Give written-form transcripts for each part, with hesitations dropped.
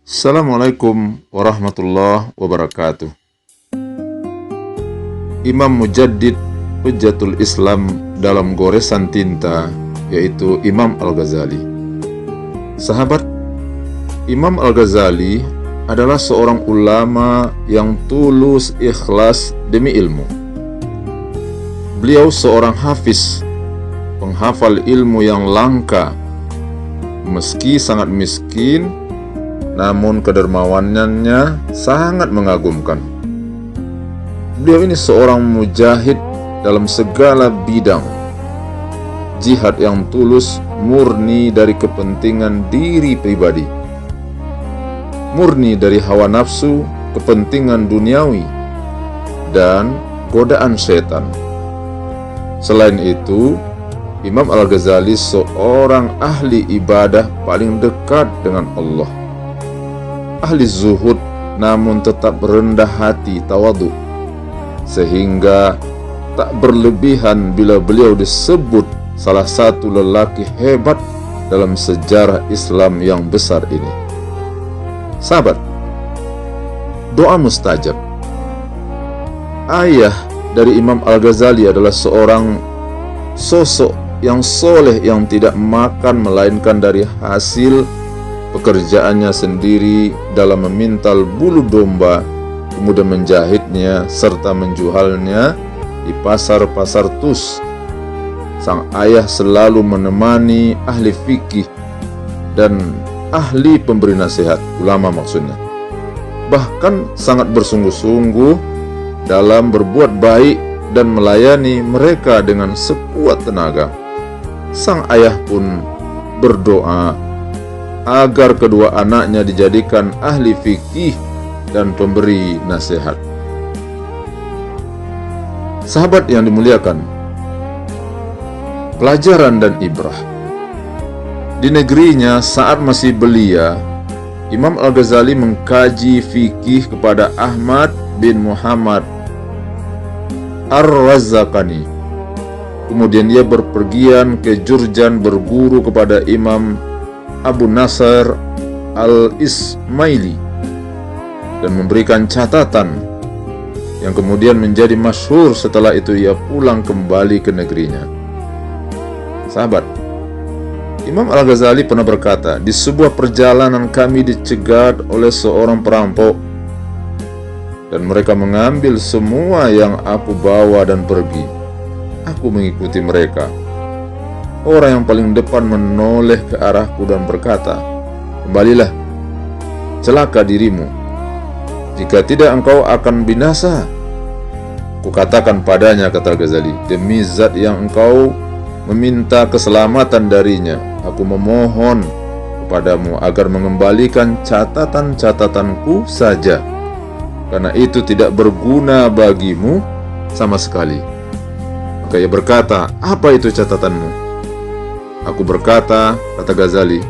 Assalamualaikum warahmatullahi wabarakatuh. Imam Mujaddid Hujjatul Islam dalam goresan tinta, yaitu Imam Al-Ghazali. Sahabat, Imam Al-Ghazali adalah seorang ulama yang tulus ikhlas demi ilmu. Beliau seorang hafiz, penghafal ilmu yang langka. Meski sangat miskin, namun kedermawanannya sangat mengagumkan. Beliau ini seorang mujahid dalam segala bidang. Jihad yang tulus, murni dari kepentingan diri pribadi, murni dari hawa nafsu, kepentingan duniawi, dan godaan setan. Selain itu, Imam Al-Ghazali seorang ahli ibadah paling dekat dengan Allah. Ahli zuhud namun tetap rendah hati, tawadhu, sehingga tak berlebihan bila beliau disebut salah satu lelaki hebat dalam sejarah Islam yang besar ini. Sahabat, doa mustajab. Ayah dari Imam Al-Ghazali adalah seorang sosok yang soleh, yang tidak makan melainkan dari hasil pekerjaannya sendiri dalam memintal bulu domba, kemudian menjahitnya serta menjualnya di pasar-pasar tus. Sang ayah selalu menemani ahli fikih dan ahli pemberi nasihat, ulama maksudnya. Bahkan sangat bersungguh-sungguh dalam berbuat baik dan melayani mereka dengan sekuat tenaga. Sang ayah pun berdoa agar kedua anaknya dijadikan ahli fikih dan pemberi nasihat. Sahabat yang dimuliakan, pelajaran dan ibrah. Di negerinya saat masih belia, Imam Al-Ghazali mengkaji fikih kepada Ahmad bin Muhammad Ar-Razzaqani. Kemudian ia berpergian ke Jurjan berguru kepada Imam Abu Nasr Al-Ismaili dan memberikan catatan yang kemudian menjadi masyhur. Setelah itu ia pulang kembali ke negerinya. Sahabat, Imam Al-Ghazali pernah berkata, di sebuah perjalanan kami dicegat oleh seorang perampok dan mereka mengambil semua yang aku bawa dan pergi. Aku mengikuti mereka. Orang yang paling depan menoleh ke arahku dan berkata, "Kembalilah, celaka dirimu. Jika tidak engkau akan binasa." Kukatakan padanya, kata Ghazali, "Demi zat yang engkau meminta keselamatan darinya, aku memohon kepadamu agar mengembalikan catatan-catatanku saja, karena itu tidak berguna bagimu sama sekali." Maka ia berkata, "Apa itu catatanmu?" Aku berkata, kata Ghazali,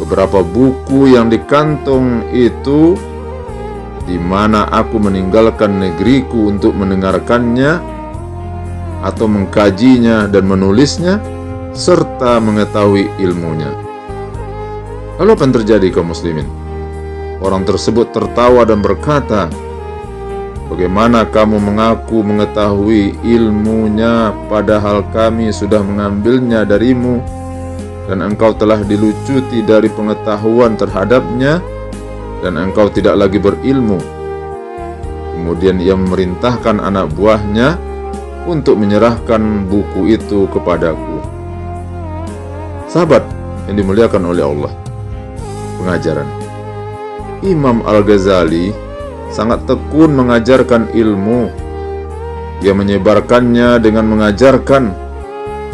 "Beberapa buku yang di kantong itu, di mana aku meninggalkan negeriku untuk mendengarkannya atau mengkajinya dan menulisnya serta mengetahui ilmunya." Lalu apa yang terjadi kaum muslimin? Orang tersebut tertawa dan berkata, "Bagaimana kamu mengaku mengetahui ilmunya padahal kami sudah mengambilnya darimu dan engkau telah dilucuti dari pengetahuan terhadapnya dan engkau tidak lagi berilmu?" Kemudian ia memerintahkan anak buahnya untuk menyerahkan buku itu kepadaku. Sahabat yang dimuliakan oleh Allah, pengajaran Imam Al-Ghazali sangat tekun mengajarkan ilmu. Ia menyebarkannya dengan mengajarkan,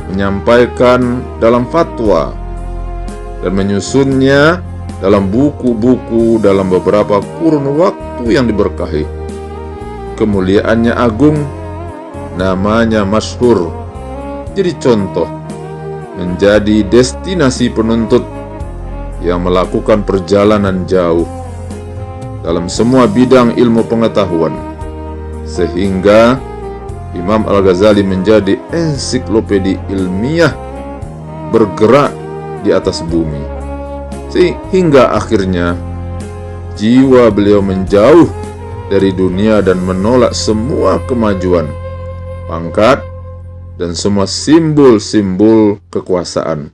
menyampaikan dalam fatwa, dan menyusunnya dalam buku-buku dalam beberapa kurun waktu yang diberkahi. Kemuliaannya agung, namanya masyhur, jadi contoh, menjadi destinasi penuntut yang melakukan perjalanan jauh dalam semua bidang ilmu pengetahuan, sehingga Imam Al-Ghazali menjadi ensiklopedi ilmiah bergerak di atas bumi, sehingga akhirnya jiwa beliau menjauh dari dunia dan menolak semua kemajuan, pangkat, dan semua simbol-simbol kekuasaan.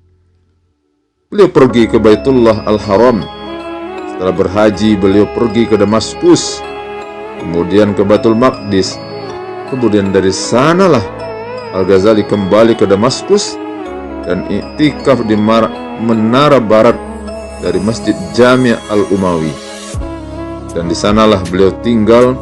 Beliau pergi ke Baitullah Al-Haram. Setelah berhaji, beliau pergi ke Damaskus, kemudian ke Baitul Maqdis. Kemudian dari sanalah Al-Ghazali kembali ke Damaskus dan iktikaf di menara barat dari Masjid Jami' Al-Umawi. Dan di sanalah beliau tinggal